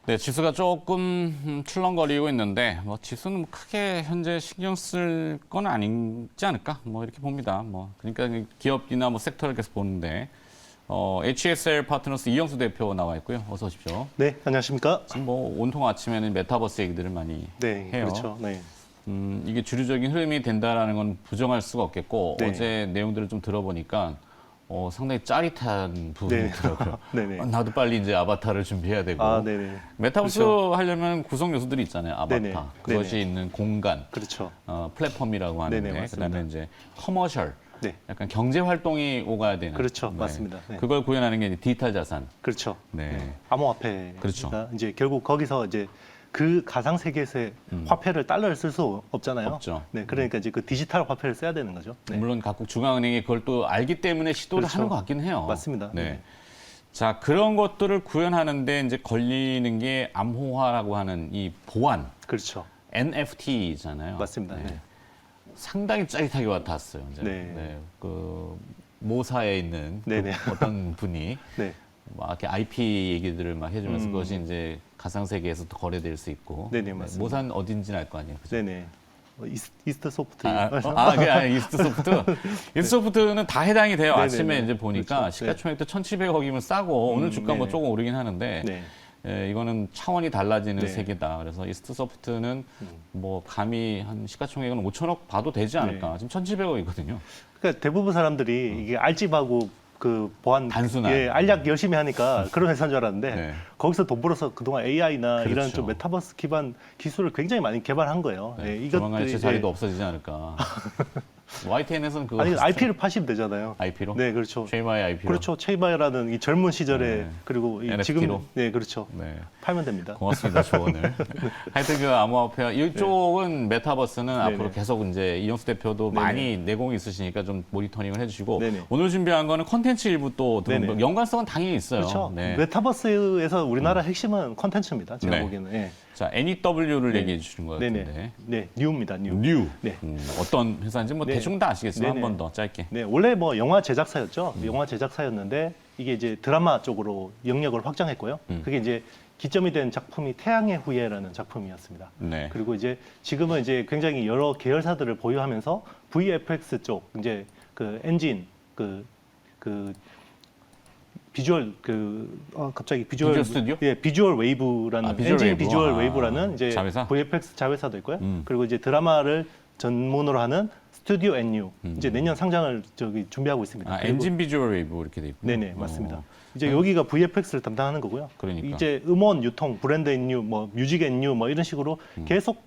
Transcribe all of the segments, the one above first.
네, 지수가 조금 출렁거리고 있는데 뭐 지수는 크게 현재 신경 쓸 건 아니지 않을까? 뭐 이렇게 봅니다. 뭐 그러니까 기업이나 뭐 섹터를 계속 보는데 HSL 파트너스 이영수 대표 나와 있고요. 어서 오십시오. 네, 안녕하십니까? 지금 뭐 온통 아침에는 메타버스 얘기들을 많이 네, 해요. 그렇죠. 네. 이게 주류적인 흐름이 된다라는 건 부정할 수가 없겠고 네. 어제 내용들을 좀 들어보니까 상당히 짜릿한 부분이 네. 있더라고요. 네네. 나도 빨리 이제 아바타를 준비해야 되고 아, 네네. 메타버스 그렇죠. 하려면 구성 요소들이 있잖아요. 아바타. 네네. 그것이 네네. 있는 공간, 그렇죠. 플랫폼이라고 하는데 네네, 맞습니다. 그다음에 이제 커머셜, 네, 약간 경제 활동이 오가야 되는. 그렇죠. 맞습니다. 네. 그걸 구현하는 게 이제 디지털 자산. 그렇죠. 네. 암호화폐가 그렇죠. 이제 결국 거기서 이제 그 가상 세계에서의 화폐를 달러를 쓸 수 없잖아요. 없죠. 네, 그러니까 이제 그 디지털 화폐를 써야 되는 거죠. 네. 물론 각국 중앙은행이 그걸 또 알기 때문에 시도를 그렇죠. 하는 것 같긴 해요. 맞습니다. 네. 네. 자, 그런 것들을 구현하는데 이제 걸리는 게 암호화라고 하는 이 보안, 그렇죠. NFT잖아요. 맞습니다. 네. 상당히 짜릿하게 와닿았어요. 이제. 네. 그 모사에 있는 그 네네. 어떤 분이 네, 막 이렇게 IP 얘기들을 막 해주면서 음. 그것이 이제 가상 세계에서 도 거래될 수 있고. 네네, 맞습니다. 모사는 어딘지는 알 거 아니에요. 그죠? 네네. 이스트 소프트. 그게 아니라 이스트소프트. 이스트소프트는 다 해당이 돼요. 네네네. 아침에 이제 보니까 그렇죠. 시가총액도 1,700억이면 싸고 오늘 주가 뭐 네네. 조금 오르긴 하는데 네. 이거는 차원이 달라지는 네. 세계다. 그래서 이스트소프트는 뭐 감히 한 시가총액은 5천억 봐도 되지 않을까. 지금 1,700억이거든요. 그러니까 대부분 사람들이 이게 알집하고 그 보안 단순한. 알약 열심히 하니까 그런 회사인 줄 알았는데 네. 거기서 돈 벌어서 그동안 AI나 이런 그렇죠. 좀 메타버스 기반 기술을 굉장히 많이 개발한 거예요. 네, 조만간 제 자리도 없어지지 않을까. YTN에서는 그거 아니 IP를 파시면 되잖아요. IP로? 네, 그렇죠. 쉐이마의 IP로. 그렇죠. 체이바이라는 이 젊은 시절에 네. 그리고 이 NFT로? 지금 네, 그렇죠. 네. 팔면 됩니다. 고맙습니다, 조언을. 하여튼 그 암호화폐 이쪽은 메타버스는 네네. 앞으로 계속 이제 이영수 대표도 네네. 많이 내공이 있으시니까 좀 모니터링을 해주시고 네네. 오늘 준비한 거는 컨텐츠 일부 또 네네. 연관성은 당연히 있어요. 그렇죠. 네. 메타버스에서 우리나라 핵심은 컨텐츠입니다. 제가 네. 보기에는. 네. 자, NEW를 네. 얘기해 주시는 것 같은데. 네네. 네, 뉴입니다. 뉴. 뉴. 네. 어떤 회사인지 뭐 네. 대충 다 아시겠지만 한 네네. 번 더 짧게. 네, 원래 뭐 영화 제작사였죠. 영화 제작사였는데 이게 이제 드라마 쪽으로 영역을 확장했고요. 그게 이제 기점이 된 작품이 태양의 후예라는 작품이었습니다. 네. 그리고 이제 지금은 이제 굉장히 여러 계열사들을 보유하면서 VFX 쪽 이제 그 엔진 그 비주얼 갑자기 비주얼 스튜디오? 예, 비주얼 웨이브라는 비주얼 엔진 웨이브. 비주얼 웨이브라는 이제 자회사? VFX 자회사도 있고요. 그리고 이제 드라마를 전문으로 하는 스튜디오 NU 이제 내년 상장을 준비하고 있습니다. 그리고 엔진 비주얼 웨이브 이렇게 돼 있고. 네네, 맞습니다. 이제 여기가 VFX를 담당하는 거고요. 그러니까. 이제 음원 유통, 브랜드 NU, 뭐 뮤직 NU 뭐 이런 식으로 계속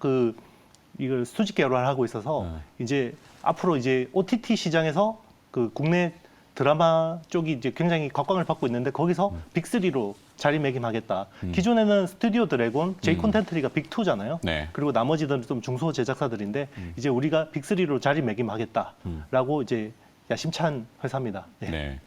이걸 수직 개발하고 있어서 이제 앞으로 이제 OTT 시장에서 그 국내 드라마 쪽이 이제 굉장히 각광을 받고 있는데 거기서 빅3로 자리매김하겠다. 기존에는 스튜디오 드래곤, 제이 콘텐트리가 빅2잖아요. 네. 그리고 나머지들은 좀 중소 제작사들인데 이제 우리가 빅3로 자리매김하겠다라고 이제 야심찬 회사입니다. 예. 네.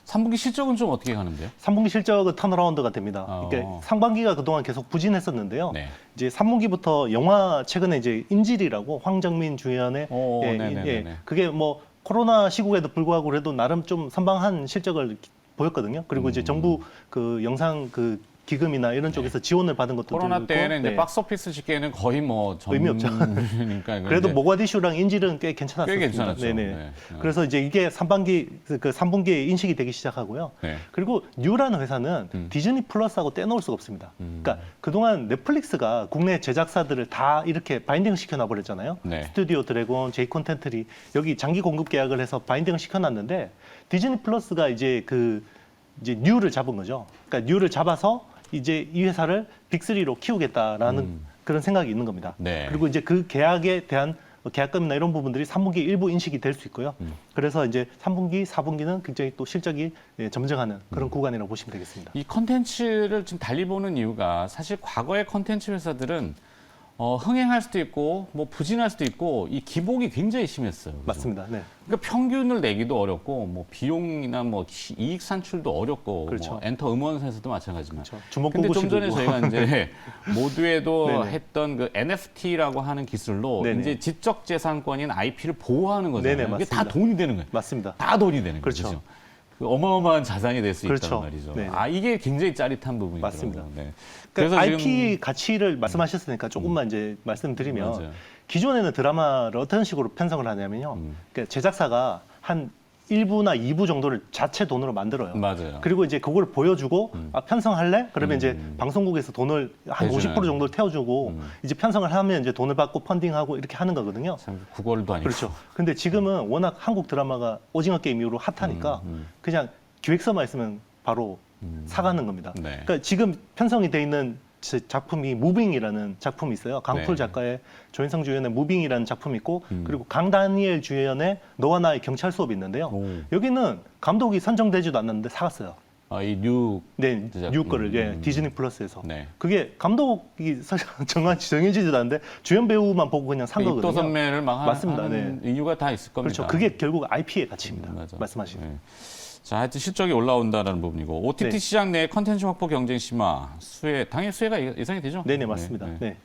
3분기 실적은 좀 어떻게 가는데요? 3분기 실적은 턴어라운드가 됩니다. 그러니까 상반기가 그동안 계속 부진했었는데요. 네. 이제 3분기부터 영화 최근에 이제 인질이라고 황정민 주연의 네네네. 그게 뭐 코로나 시국에도 불구하고 그래도 나름 좀 선방한 실적을 보였거든요. 그리고 이제 정부 그 영상 그 기금이나 이런 쪽에서 지원을 받은 것도 코로나 있고. 때는 이제 네. 박스오피스 집계는 거의 뭐 의미 없죠. 그러니까 그래도 모가디슈랑 인질은 꽤 괜찮았습니다. 꽤 괜찮았죠. 네네. 네. 그래서 이제 이게 3분기에 인식이 되기 시작하고요. 네. 그리고 뉴라는 회사는 디즈니 플러스하고 떼놓을 수가 없습니다. 그러니까 그동안 넷플릭스가 국내 제작사들을 다 이렇게 바인딩을 시켜놔 버렸잖아요. 네. 스튜디오 드래곤, 제이 콘텐트리 여기 장기 공급 계약을 해서 바인딩을 시켜놨는데 디즈니 플러스가 이제 이제 뉴를 잡은 거죠. 그러니까 뉴를 잡아서 이제 이 회사를 빅3로 키우겠다라는 그런 생각이 있는 겁니다. 네. 그리고 이제 그 계약에 대한 계약금이나 이런 부분들이 3분기 일부 인식이 될 수 있고요. 그래서 이제 3분기, 4분기는 굉장히 또 실적이 점증하는 그런 구간이라고 보시면 되겠습니다. 이 컨텐츠를 지금 달리 보는 이유가 사실 과거의 컨텐츠 회사들은 흥행할 수도 있고 뭐 부진할 수도 있고 이 기복이 굉장히 심했어요. 그죠? 맞습니다. 네. 그러니까 평균을 내기도 어렵고 뭐 비용이나 뭐 이익 산출도 어렵고 그렇죠. 뭐 엔터 음원사에서도 마찬가지지만. 그렇죠. 주먹 근데 좀 전에 공구식이고. 저희가 이제 모두에도 네네. 했던 그 NFT라고 하는 기술로 네네. 이제 지적 재산권인 IP를 보호하는 거잖아요. 네네, 이게 다 맞습니다. 돈이 되는 거예요. 맞습니다. 다 돈이 되는 거죠. 그렇죠. 그 어마어마한 자산이 될 수 그렇죠. 있단 말이죠. 네네. 아, 이게 굉장히 짜릿한 부분이더라고요. 맞습니다. 네. 그러니까 IP 지금 가치를 말씀하셨으니까 조금만 이제 말씀드리면 맞아요. 기존에는 드라마를 어떤 식으로 편성을 하냐면요. 그러니까 제작사가 한 1부나 2부 정도를 자체 돈으로 만들어요. 맞아요. 그리고 이제 그걸 보여주고 아, 편성할래? 그러면 이제 방송국에서 돈을 한 해주는. 50% 정도를 태워주고 이제 편성을 하면 이제 돈을 받고 펀딩하고 이렇게 하는 거거든요. 참 구걸도 아니고. 그렇죠. 근데 지금은 워낙 한국 드라마가 오징어 게임 이후로 핫하니까 그냥 기획서만 있으면 바로 사가는 겁니다. 네. 그러니까 지금 편성이 돼 있는 작품이 무빙이라는 작품이 있어요. 강풀 네. 작가의 조인성 주연의 무빙이라는 작품이 있고 그리고 강다니엘 주연의 너와 나의 경찰 수업이 있는데요. 오. 여기는 감독이 선정되지도 않았는데 사갔어요. 아, 이 뉴. 네, 제작- 뉴 거를 예, 디즈니 플러스에서. 네. 그게 감독이 사실 정해지지도 않는데 주연 배우만 보고 그냥 산 거거든요. 입도 선매를 막 맞습니다. 하는 이유가 다 있을 겁니다. 그렇죠. 그게 결국 IP의 가치입니다. 맞아. 말씀하신. 네. 자, 하여튼 실적이 올라온다는 부분이고 OTT 네. 시장 내 컨텐츠 확보 경쟁 심화, 당연히 수혜가 예상이 되죠? 네네 맞습니다. 네. 네.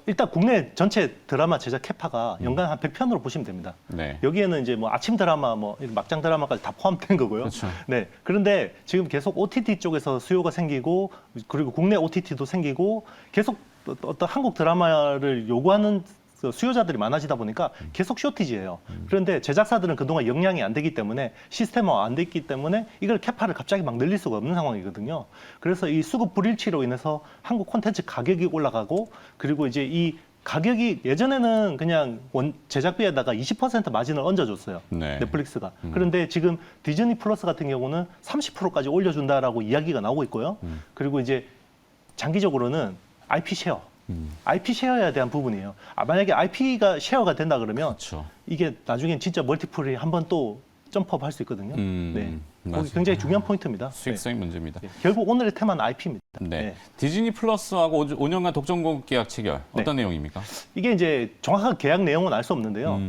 일단 국내 전체 드라마 제작 캐파가 연간 한 100편으로 보시면 됩니다. 네. 여기에는 이제 뭐 아침 드라마, 뭐 이런 막장 드라마까지 다 포함된 거고요. 그렇죠. 네. 그런데 지금 계속 OTT 쪽에서 수요가 생기고 그리고 국내 OTT도 생기고 계속 어떤 한국 드라마를 요구하는 수요자들이 많아지다 보니까 계속 쇼티지예요. 그런데 제작사들은 그동안 역량이 안 되기 때문에 시스템화 안 됐기 때문에 이걸 캐파를 갑자기 막 늘릴 수가 없는 상황이거든요. 그래서 이 수급 불일치로 인해서 한국 콘텐츠 가격이 올라가고 그리고 이제 이 가격이 예전에는 그냥 제작비에다가 20% 마진을 얹어줬어요. 네. 넷플릭스가. 그런데 지금 디즈니 플러스 같은 경우는 30%까지 올려준다라고 이야기가 나오고 있고요. 그리고 이제 장기적으로는 IP 쉐어. IP 쉐어에 대한 부분이에요. 만약에 IP가 쉐어가 된다 그러면 그렇죠. 이게 나중엔 진짜 멀티플이 한번 또 점프업 할 수 있거든요. 네. 거기 맞습니다. 굉장히 중요한 포인트입니다. 수익성이 문제입니다. 네. 결국 오늘의 테마는 IP입니다. 네. 디즈니 플러스하고 5년간 독점 공급 계약 체결 어떤 내용입니까? 이게 이제 정확한 계약 내용은 알 수 없는데요.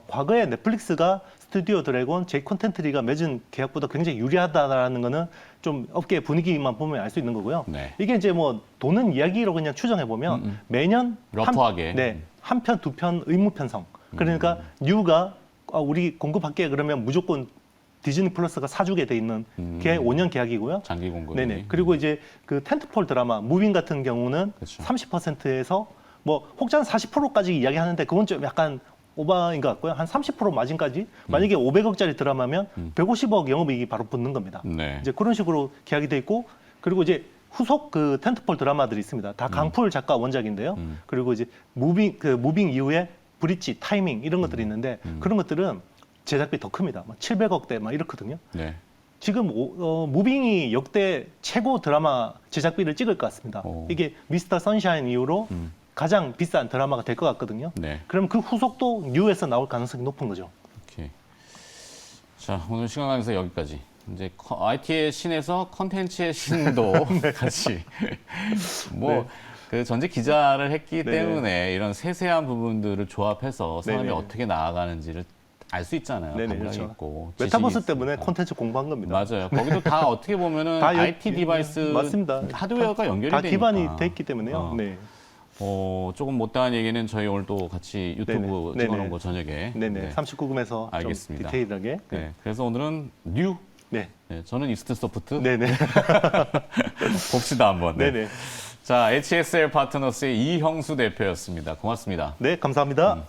과거에 넷플릭스가 스튜디오 드래곤, 제이 콘텐츠리가 맺은 계약보다 굉장히 유리하다라는 거는 좀 업계 분위기만 보면 알 수 있는 거고요. 네. 이게 이제 뭐 도는 이야기로 그냥 추정해 보면 매년 러프하게. 한 편, 두 편 의무 편성. 그러니까 뉴가 우리 공급할게 그러면 무조건 디즈니 플러스가 사주게 돼 있는 게 5년 계약이고요. 장기 공급. 네네. 그리고 이제 그 텐트폴 드라마 무빙 같은 경우는 그렇죠. 30%에서 뭐 혹자는 40%까지 이야기하는데 그건 좀 약간 오바인 것 같고요. 한 30% 마진까지 만약에 500억짜리 드라마면 150억 영업이익이 바로 붙는 겁니다. 네. 이제 그런 식으로 계약이 돼 있고 그리고 이제 후속 그 텐트폴 드라마들이 있습니다. 다 강풀 작가 원작인데요. 그리고 이제 무빙 이후에 브릿지, 타이밍 이런 것들이 있는데 그런 것들은 제작비 더 큽니다. 막 700억대 막 이렇거든요. 네. 지금 무빙이 역대 최고 드라마 제작비를 찍을 것 같습니다. 오. 이게 미스터 선샤인 이후로 가장 비싼 드라마가 될 것 같거든요. 네. 그럼 그 후속도 뉴에서 나올 가능성이 높은 거죠. 오케이. 자, 오늘 시간 관계에서 여기까지. 이제 IT의 신에서 컨텐츠의 신도 같이 뭐 그 전직 기자를 했기 네. 때문에 이런 세세한 부분들을 조합해서 사람이 네네. 어떻게 나아가는지를 알 수 있잖아요. 네네, 감각이 그렇죠. 있고 메타버스 지식이 때문에 있으니까. 콘텐츠 공부한 겁니다. 맞아요. 거기도 다 어떻게 보면은 다 IT 디바이스 맞습니다. 하드웨어가 연결이 다 되니까. 기반이 돼 있기 때문에요. 어. 네. 조금 못다한 얘기는 저희 오늘 또 같이 유튜브 네네. 찍어놓은 거 저녁에. 네네. 네. 39금에서 좀 알겠습니다. 디테일하게. 네. 그래서 오늘은 뉴. 네. 네, 저는 이스트 소프트. 네네. 봅시다 한번. 네. 네네. 자, HSL 파트너스의 이형수 대표였습니다. 고맙습니다. 네, 감사합니다.